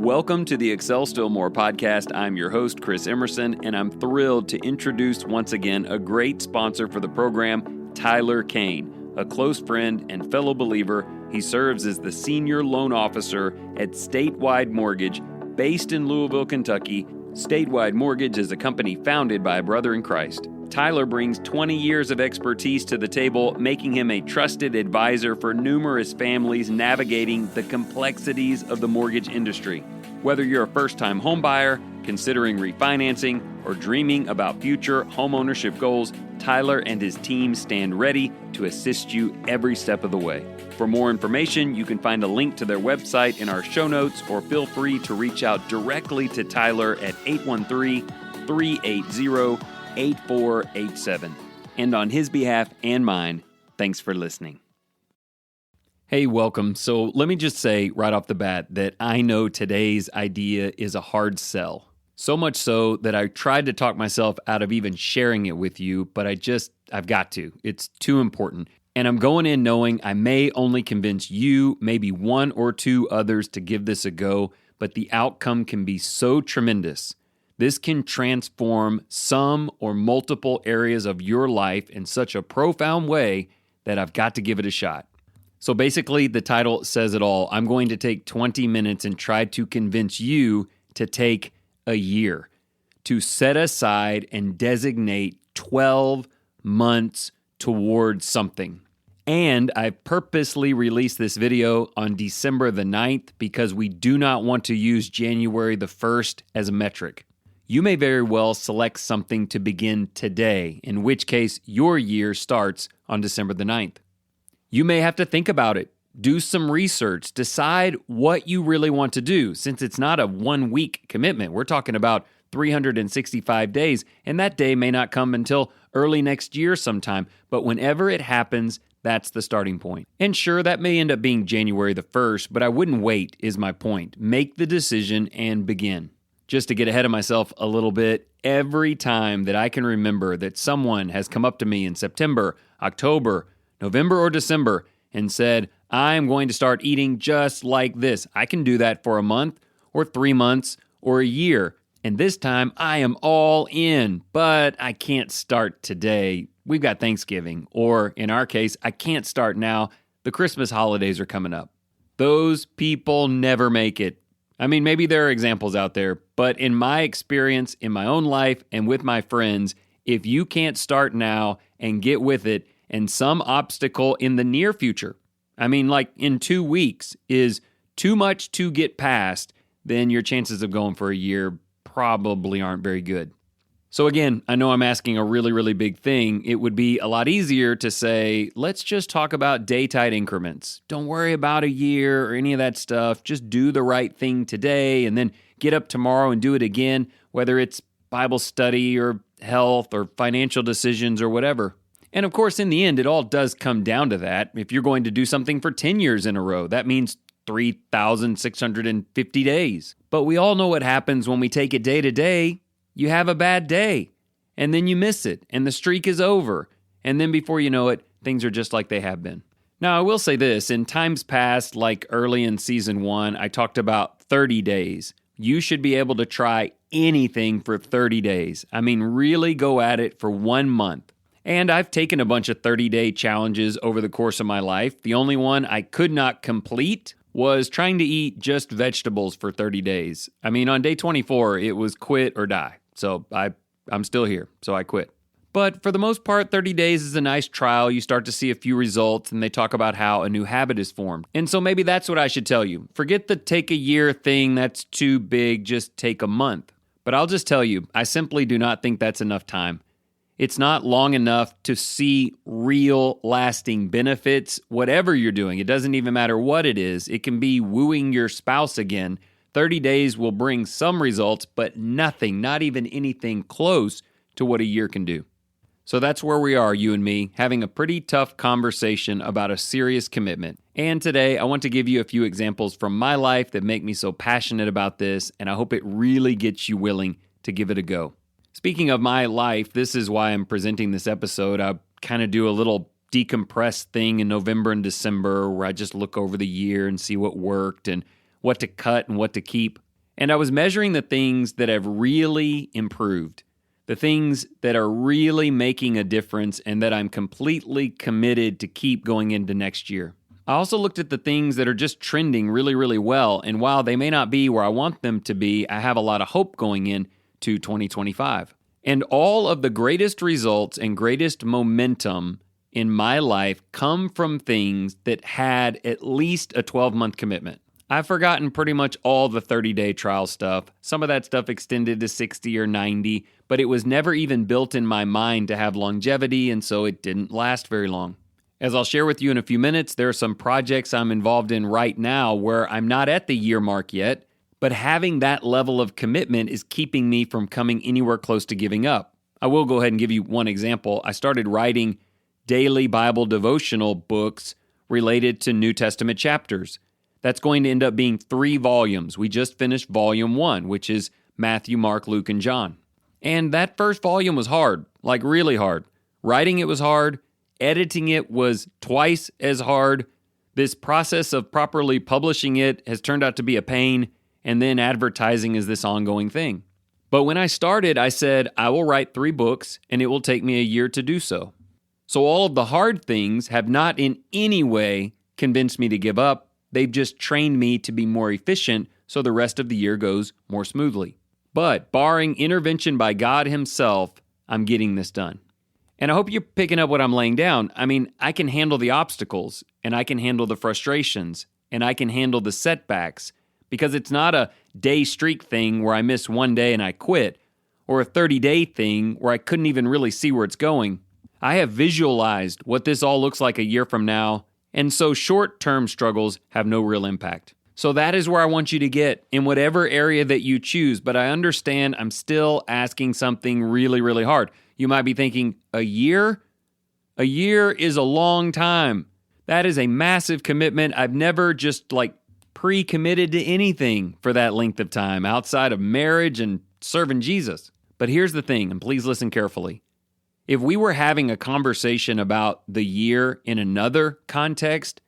Welcome to the Excel Still More podcast. I'm your host, Chris Emerson, and I'm thrilled to introduce once again a great sponsor for the program, Tyler Cain, a close friend and fellow believer. He serves as the senior loan officer at Statewide Mortgage, based in Louisville, Kentucky. Statewide Mortgage is a company founded by a brother in Christ. Tyler brings 20 years of expertise to the table, making him a trusted advisor for numerous families navigating the complexities of the mortgage industry. Whether you're a first-time homebuyer, considering refinancing, or dreaming about future homeownership goals, Tyler and his team stand ready to assist you every step of the way. For more information, you can find a link to their website in our show notes, or feel free to reach out directly to Tyler at 813-380-8487. And on his behalf and mine, thanks for listening. Hey, welcome. So let me just say right off the bat that I know today's idea is a hard sell. So much so that I tried to talk myself out of even sharing it with you, but I've got to. It's too important. And I'm going in knowing I may only convince you, maybe one or two others to give this a go, but the outcome can be so tremendous. This can transform some or multiple areas of your life in such a profound way that I've got to give it a shot. So basically, the title says it all. I'm going to take 20 minutes and try to convince you to take a year, to set aside and designate 12 months towards something. And I purposely released this video on December the 9th because we do not want to use January the 1st as a metric. You may very well select something to begin today, in which case your year starts on December the 9th. You may have to think about it, do some research, decide what you really want to do, since it's not a 1 week commitment. We're talking about 365 days, and that day may not come until early next year sometime, but whenever it happens, that's the starting point. And sure, that may end up being January the 1st, but I wouldn't wait, is my point. Make the decision and begin. Just to get ahead of myself a little bit, every time that I can remember that someone has come up to me in September, October, November, or December and said, I'm going to start eating just like this. I can do that for a month or 3 months or a year. And this time I am all in, but I can't start today. We've got Thanksgiving, or in our case, I can't start now. The Christmas holidays are coming up. Those people never make it. I mean, maybe there are examples out there, but in my experience, in my own life and with my friends, if you can't start now and get with it, and some obstacle in the near future, I mean, like in 2 weeks, is too much to get past, then your chances of going for a year probably aren't very good. So again, I know I'm asking a really, really big thing. It would be a lot easier to say, let's just talk about day-tight increments. Don't worry about a year or any of that stuff. Just do the right thing today and then get up tomorrow and do it again, whether it's Bible study or health or financial decisions or whatever. And of course, in the end, it all does come down to that. If you're going to do something for 10 years in a row, that means 3,650 days. But we all know what happens when we take it day to day. You have a bad day, and then you miss it, and the streak is over. And then before you know it, things are just like they have been. Now, I will say this. In times past, like early in season 1, I talked about 30 days. You should be able to try anything for 30 days. I mean, really go at it for 1 month. And I've taken a bunch of 30-day challenges over the course of my life. The only one I could not complete was trying to eat just vegetables for 30 days. I mean, on day 24, it was quit or die. So I'm still here, so I quit. But for the most part, 30 days is a nice trial. You start to see a few results, and they talk about how a new habit is formed. And so maybe that's what I should tell you. Forget the take a year thing. That's too big. Just take a month. But I'll just tell you, I simply do not think that's enough time. It's not long enough to see real lasting benefits, whatever you're doing. It doesn't even matter what it is. It can be wooing your spouse again. 30 days will bring some results, but nothing, not even anything close to what a year can do. So that's where we are, you and me, having a pretty tough conversation about a serious commitment. And today, I want to give you a few examples from my life that make me so passionate about this, and I hope it really gets you willing to give it a go. Speaking of my life, this is why I'm presenting this episode. I kind of do a little decompress thing in November and December where I just look over the year and see what worked and what to cut and what to keep. And I was measuring the things that have really improved, the things that are really making a difference and that I'm completely committed to keep going into next year. I also looked at the things that are just trending really, really well, and while they may not be where I want them to be, I have a lot of hope going into 2025. And all of the greatest results and greatest momentum in my life come from things that had at least a 12-month commitment. I've forgotten pretty much all the 30-day trial stuff. Some of that stuff extended to 60 or 90, but it was never even built in my mind to have longevity, and so it didn't last very long. As I'll share with you in a few minutes, there are some projects I'm involved in right now where I'm not at the year mark yet, but having that level of commitment is keeping me from coming anywhere close to giving up. I will go ahead and give you one example. I started writing daily Bible devotional books related to New Testament chapters. That's going to end up being 3 volumes. We just finished volume 1, which is Matthew, Mark, Luke, and John. And that first volume was hard, like really hard. Writing it was hard. Editing it was twice as hard. This process of properly publishing it has turned out to be a pain, and then advertising is this ongoing thing. But when I started, I said, I will write 3 books, and it will take me a year to do so. So all of the hard things have not in any way convinced me to give up. They've just trained me to be more efficient so the rest of the year goes more smoothly. But barring intervention by God Himself, I'm getting this done. And I hope you're picking up what I'm laying down. I mean, I can handle the obstacles, and I can handle the frustrations, and I can handle the setbacks, because it's not a day streak thing where I miss one day and I quit, or a 30-day thing where I couldn't even really see where it's going. I have visualized what this all looks like a year from now, and so short-term struggles have no real impact. So that is where I want you to get in whatever area that you choose, but I understand I'm still asking something really, really hard. You might be thinking, a year? A year is a long time. That is a massive commitment. I've never just pre-committed to anything for that length of time outside of marriage and serving Jesus. But here's the thing, and please listen carefully. If we were having a conversation about the year in another context,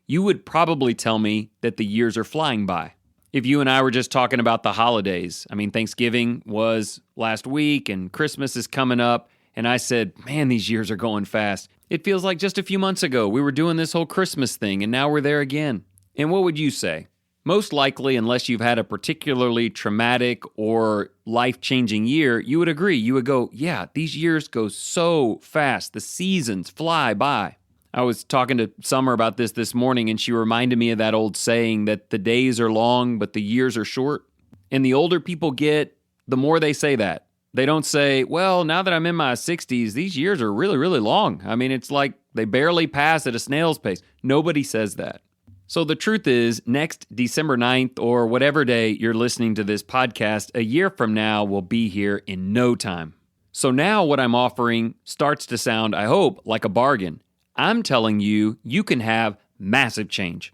you would probably tell me that the years are flying by. If you and I were just talking about the holidays, Thanksgiving was last week and Christmas is coming up, and I said, man, these years are going fast. It feels like just a few months ago we were doing this whole Christmas thing, and now we're there again. And what would you say? Most likely, unless you've had a particularly traumatic or life-changing year, you would agree. You would go, yeah, these years go so fast. The seasons fly by. I was talking to Summer about this morning, and she reminded me of that old saying that the days are long, but the years are short. And the older people get, the more they say that. They don't say, well, now that I'm in my 60s, these years are really, really long. It's like they barely pass at a snail's pace. Nobody says that. So the truth is, next December 9th or whatever day you're listening to this podcast, a year from now will be here in no time. So now what I'm offering starts to sound, I hope, like a bargain. I'm telling you, you can have massive change.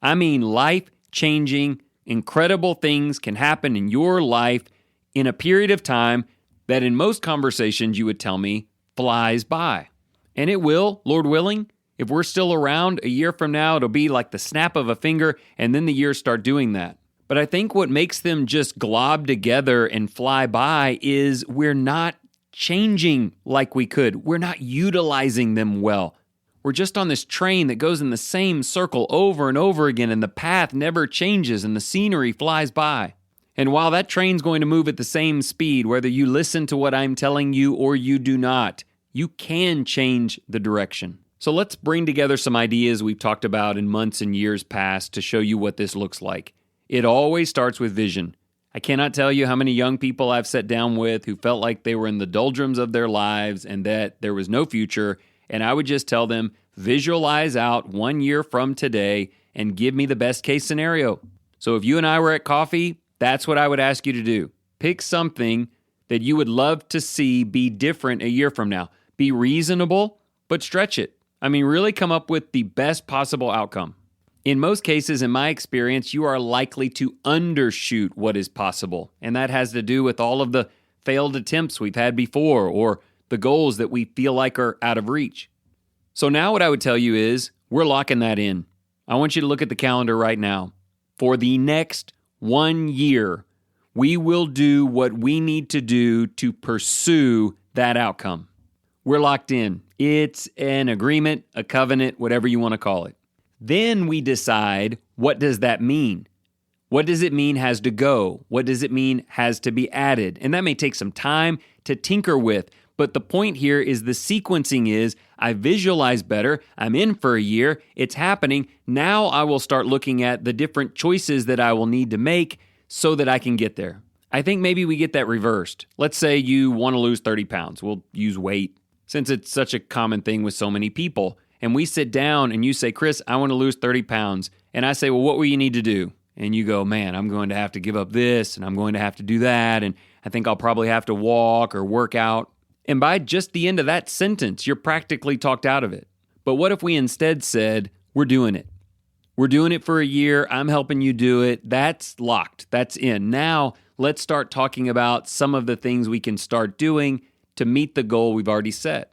Life-changing, incredible things can happen in your life in a period of time that in most conversations you would tell me flies by. And it will, Lord willing. If we're still around a year from now, it'll be like the snap of a finger, and then the years start doing that. But I think what makes them just glob together and fly by is we're not changing like we could. We're not utilizing them well. We're just on this train that goes in the same circle over and over again, and the path never changes, and the scenery flies by. And while that train's going to move at the same speed, whether you listen to what I'm telling you or you do not, you can change the direction. So let's bring together some ideas we've talked about in months and years past to show you what this looks like. It always starts with vision. I cannot tell you how many young people I've sat down with who felt like they were in the doldrums of their lives and that there was no future, and I would just tell them, visualize out 1 year from today and give me the best case scenario. So if you and I were at coffee, that's what I would ask you to do. Pick something that you would love to see be different a year from now. Be reasonable, but stretch it. Really come up with the best possible outcome. In most cases, in my experience, you are likely to undershoot what is possible, and that has to do with all of the failed attempts we've had before or the goals that we feel like are out of reach. So now what I would tell you is we're locking that in. I want you to look at the calendar right now. For the next 1 year, We will do what we need to do to pursue that outcome. We're locked in. It's an agreement, a covenant, whatever you want to call it. Then we decide, what does that mean? What does it mean has to go? What does it mean has to be added? And that may take some time to tinker with. But the point here is the sequencing is, I visualize better, I'm in for a year, it's happening. Now I will start looking at the different choices that I will need to make so that I can get there. I think maybe we get that reversed. Let's say you want to lose 30 pounds. We'll use weight since it's such a common thing with so many people. And we sit down and you say, Chris, I want to lose 30 pounds. And I say, well, what will you need to do? And you go, man, I'm going to have to give up this and I'm going to have to do that. And I think I'll probably have to walk or work out. And by just the end of that sentence, you're practically talked out of it. But what if we instead said, we're doing it? We're doing it for a year. I'm helping you do it. That's locked. That's in. Now, let's start talking about some of the things we can start doing to meet the goal we've already set.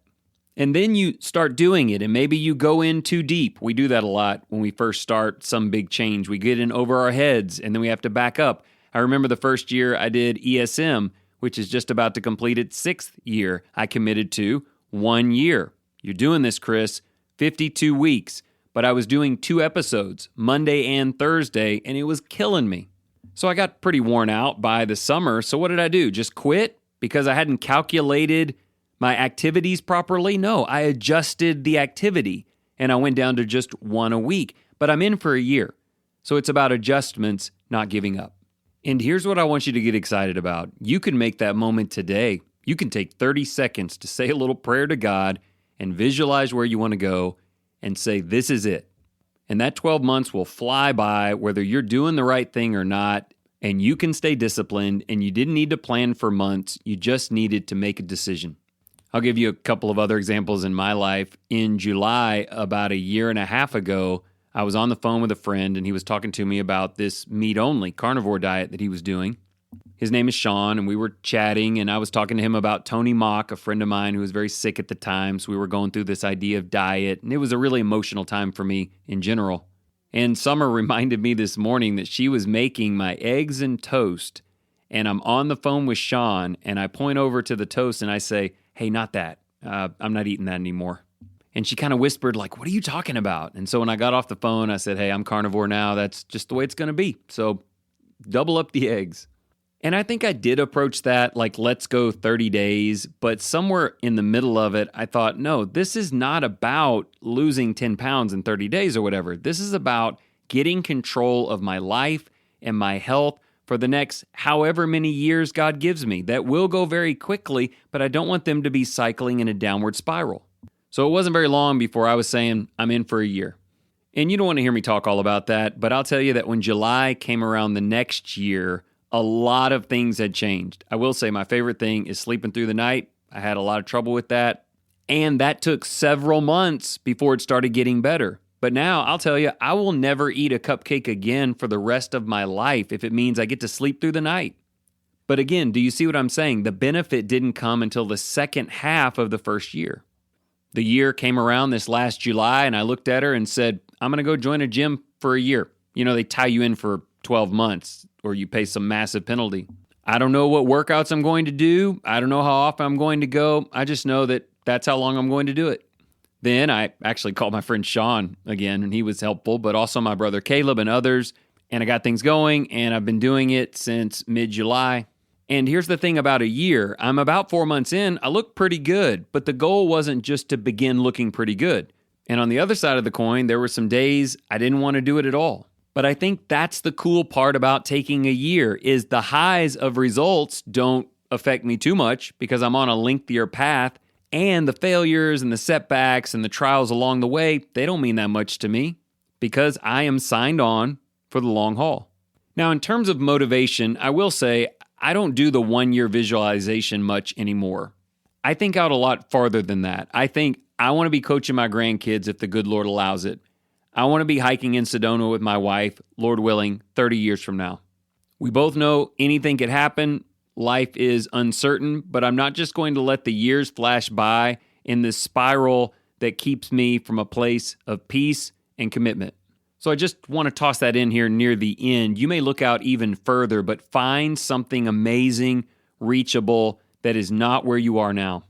And then you start doing it, and maybe you go in too deep. We do that a lot when we first start some big change. We get in over our heads, and then we have to back up. I remember the first year I did ESM, which is just about to complete its 6th year. I committed to 1 year. You're doing this, Chris, 52 weeks. But I was doing 2 episodes, Monday and Thursday, and it was killing me. So I got pretty worn out by the summer. So what did I do? Just quit because I hadn't calculated my activities properly? No, I adjusted the activity and I went down to just 1 a week. But I'm in for a year. So it's about adjustments, not giving up. And here's what I want you to get excited about. You can make that moment today. You can take 30 seconds to say a little prayer to God and visualize where you want to go and say, this is it. And that 12 months will fly by whether you're doing the right thing or not, and you can stay disciplined, and you didn't need to plan for months. You just needed to make a decision. I'll give you a couple of other examples in my life. In July, about a year and a half ago, I was on the phone with a friend, and he was talking to me about this meat-only carnivore diet that he was doing. His name is Sean, and we were chatting, and I was talking to him about Tony Mock, a friend of mine who was very sick at the time, so we were going through this idea of diet, and it was a really emotional time for me in general. And Summer reminded me this morning that she was making my eggs and toast, and I'm on the phone with Sean, and I point over to the toast, and I say, hey, not that. I'm not eating that anymore. And she kind of whispered, like, what are you talking about? And so when I got off the phone, I said, hey, I'm carnivore now. That's just the way it's going to be. So double up the eggs. And I think I did approach that like, let's go 30 days. But somewhere in the middle of it, I thought, no, this is not about losing 10 pounds in 30 days or whatever. This is about getting control of my life and my health for the next however many years God gives me. That will go very quickly, but I don't want them to be cycling in a downward spiral. So it wasn't very long before I was saying, I'm in for a year. And you don't want to hear me talk all about that, but I'll tell you that when July came around the next year, a lot of things had changed. I will say my favorite thing is sleeping through the night. I had a lot of trouble with that. And that took several months before it started getting better. But now I'll tell you, I will never eat a cupcake again for the rest of my life if it means I get to sleep through the night. But again, do you see what I'm saying? The benefit didn't come until the second half of the first year. The year came around this last July, and I looked at her and said, I'm going to go join a gym for a year. You know, they tie you in for 12 months or you pay some massive penalty. I don't know what workouts I'm going to do. I don't know how often I'm going to go. I just know that that's how long I'm going to do it. Then I actually called my friend Sean again, and he was helpful, but also my brother Caleb and others. And I got things going, and I've been doing it since mid-July. And here's the thing about a year. I'm about 4 months in. I look pretty good, but the goal wasn't just to begin looking pretty good. And on the other side of the coin, there were some days I didn't want to do it at all. But I think that's the cool part about taking a year is the highs of results don't affect me too much because I'm on a lengthier path, and the failures and the setbacks and the trials along the way, they don't mean that much to me because I am signed on for the long haul. Now, in terms of motivation, I will say I don't do the 1 year visualization much anymore. I think out a lot farther than that. I think I want to be coaching my grandkids if the good Lord allows it. I want to be hiking in Sedona with my wife, Lord willing, 30 years from now. We both know anything could happen. Life is uncertain, but I'm not just going to let the years flash by in this spiral that keeps me from a place of peace and commitment. So I just want to toss that in here near the end. You may look out even further, but find something amazing, reachable, that is not where you are now.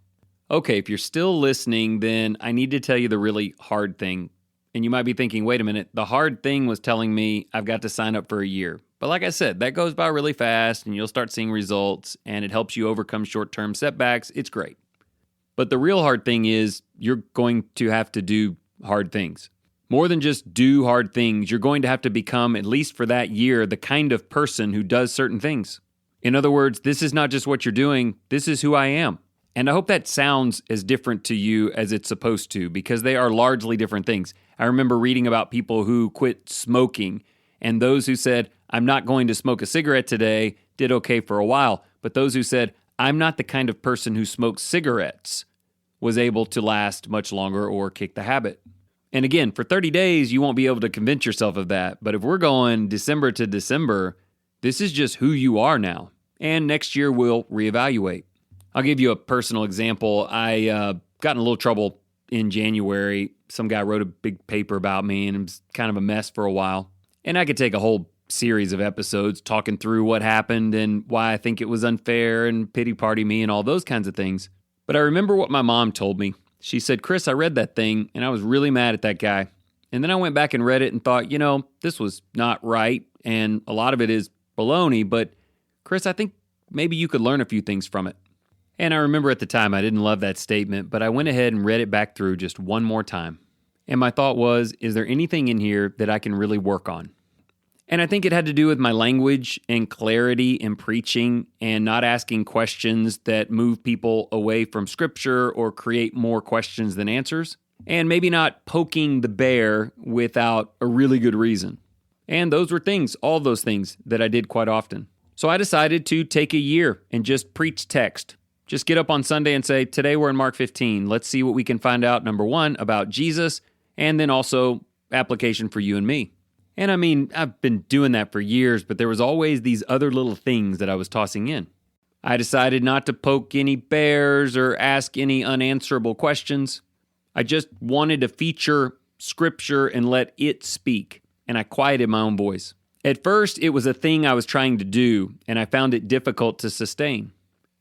Okay, if you're still listening, then I need to tell you the really hard thing. And you might be thinking, wait a minute, the hard thing was telling me I've got to sign up for a year. But like I said, that goes by really fast and you'll start seeing results and it helps you overcome short-term setbacks. It's great. But the real hard thing is you're going to have to do hard things. More than just do hard things, you're going to have to become, at least for that year, the kind of person who does certain things. In other words, this is not just what you're doing, this is who I am. And I hope that sounds as different to you as it's supposed to, because they are largely different things. I remember reading about people who quit smoking, and those who said, I'm not going to smoke a cigarette today, did okay for a while. But those who said, I'm not the kind of person who smokes cigarettes, was able to last much longer or kick the habit. And again, for 30 days, you won't be able to convince yourself of that. But if we're going December to December, this is just who you are now. And next year, we'll reevaluate. I'll give you a personal example. I got in a little trouble in January. Some guy wrote a big paper about me, and it was kind of a mess for a while. And I could take a whole series of episodes talking through what happened and why I think it was unfair and pity party me and all those kinds of things. But I remember what my mom told me. She said, Chris, I read that thing, and I was really mad at that guy. And then I went back and read it and thought, this was not right, and a lot of it is baloney, but Chris, I think maybe you could learn a few things from it. And I remember at the time I didn't love that statement, but I went ahead and read it back through just one more time. And my thought was, is there anything in here that I can really work on? And I think it had to do with my language and clarity in preaching and not asking questions that move people away from Scripture or create more questions than answers. And maybe not poking the bear without a really good reason. And those were things, all those things that I did quite often. So I decided to take a year and just preach text. Just get up on Sunday and say, today we're in Mark 15. Let's see what we can find out, number one, about Jesus, and then also application for you and me. And I mean, I've been doing that for years, but there was always these other little things that I was tossing in. I decided not to poke any bears or ask any unanswerable questions. I just wanted to feature Scripture and let it speak, and I quieted my own voice. At first, it was a thing I was trying to do, and I found it difficult to sustain.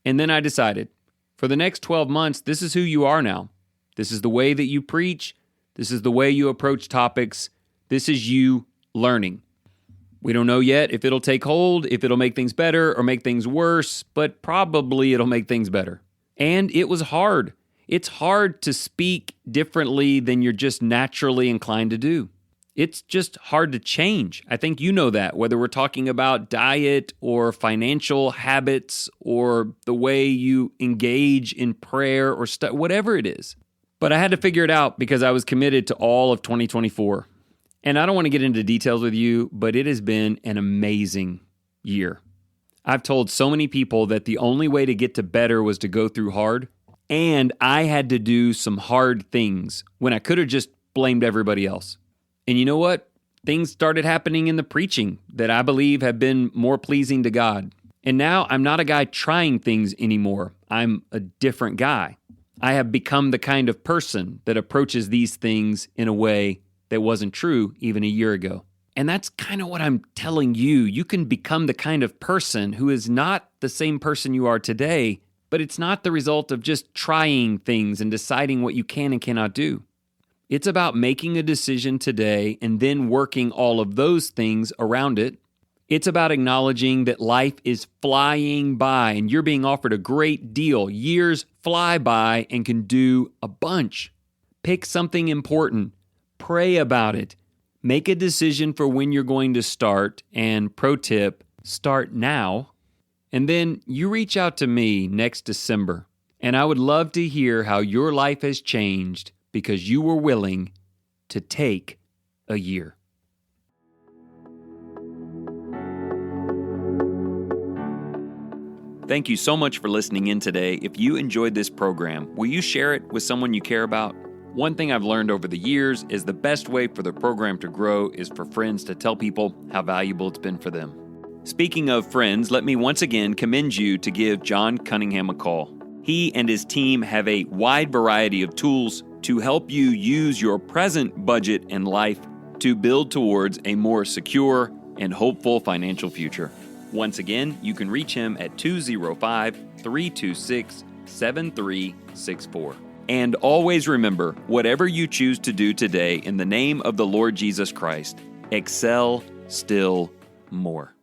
And then I decided, for the next 12 months, this is who you are now. This is the way that you preach. This is the way you approach topics. This is you learning. We don't know yet if it'll take hold, if it'll make things better or make things worse, but probably it'll make things better. And it was hard. It's hard to speak differently than you're just naturally inclined to do. It's just hard to change. I think you know that, whether we're talking about diet or financial habits or the way you engage in prayer or whatever it is. But I had to figure it out because I was committed to all of 2024. And I don't want to get into details with you, but it has been an amazing year. I've told so many people that the only way to get to better was to go through hard, and I had to do some hard things when I could have just blamed everybody else. And you know what? Things started happening in the preaching that I believe have been more pleasing to God. And now I'm not a guy trying things anymore. I'm a different guy. I have become the kind of person that approaches these things in a way that wasn't true even a year ago. And that's kind of what I'm telling you. You can become the kind of person who is not the same person you are today, but it's not the result of just trying things and deciding what you can and cannot do. It's about making a decision today and then working all of those things around it. It's about acknowledging that life is flying by and you're being offered a great deal. Years fly by and can do a bunch. Pick something important. Pray about it. Make a decision for when you're going to start. And pro tip, start now. And then you reach out to me next December. And I would love to hear how your life has changed because you were willing to take a year. Thank you so much for listening in today. If you enjoyed this program, will you share it with someone you care about? One thing I've learned over the years is the best way for the program to grow is for friends to tell people how valuable it's been for them. Speaking of friends, let me once again commend you to give John Cunningham a call. He and his team have a wide variety of tools to help you use your present budget and life to build towards a more secure and hopeful financial future. Once again, you can reach him at 205-326-7364. And always remember, whatever you choose to do today in the name of the Lord Jesus Christ, excel still more.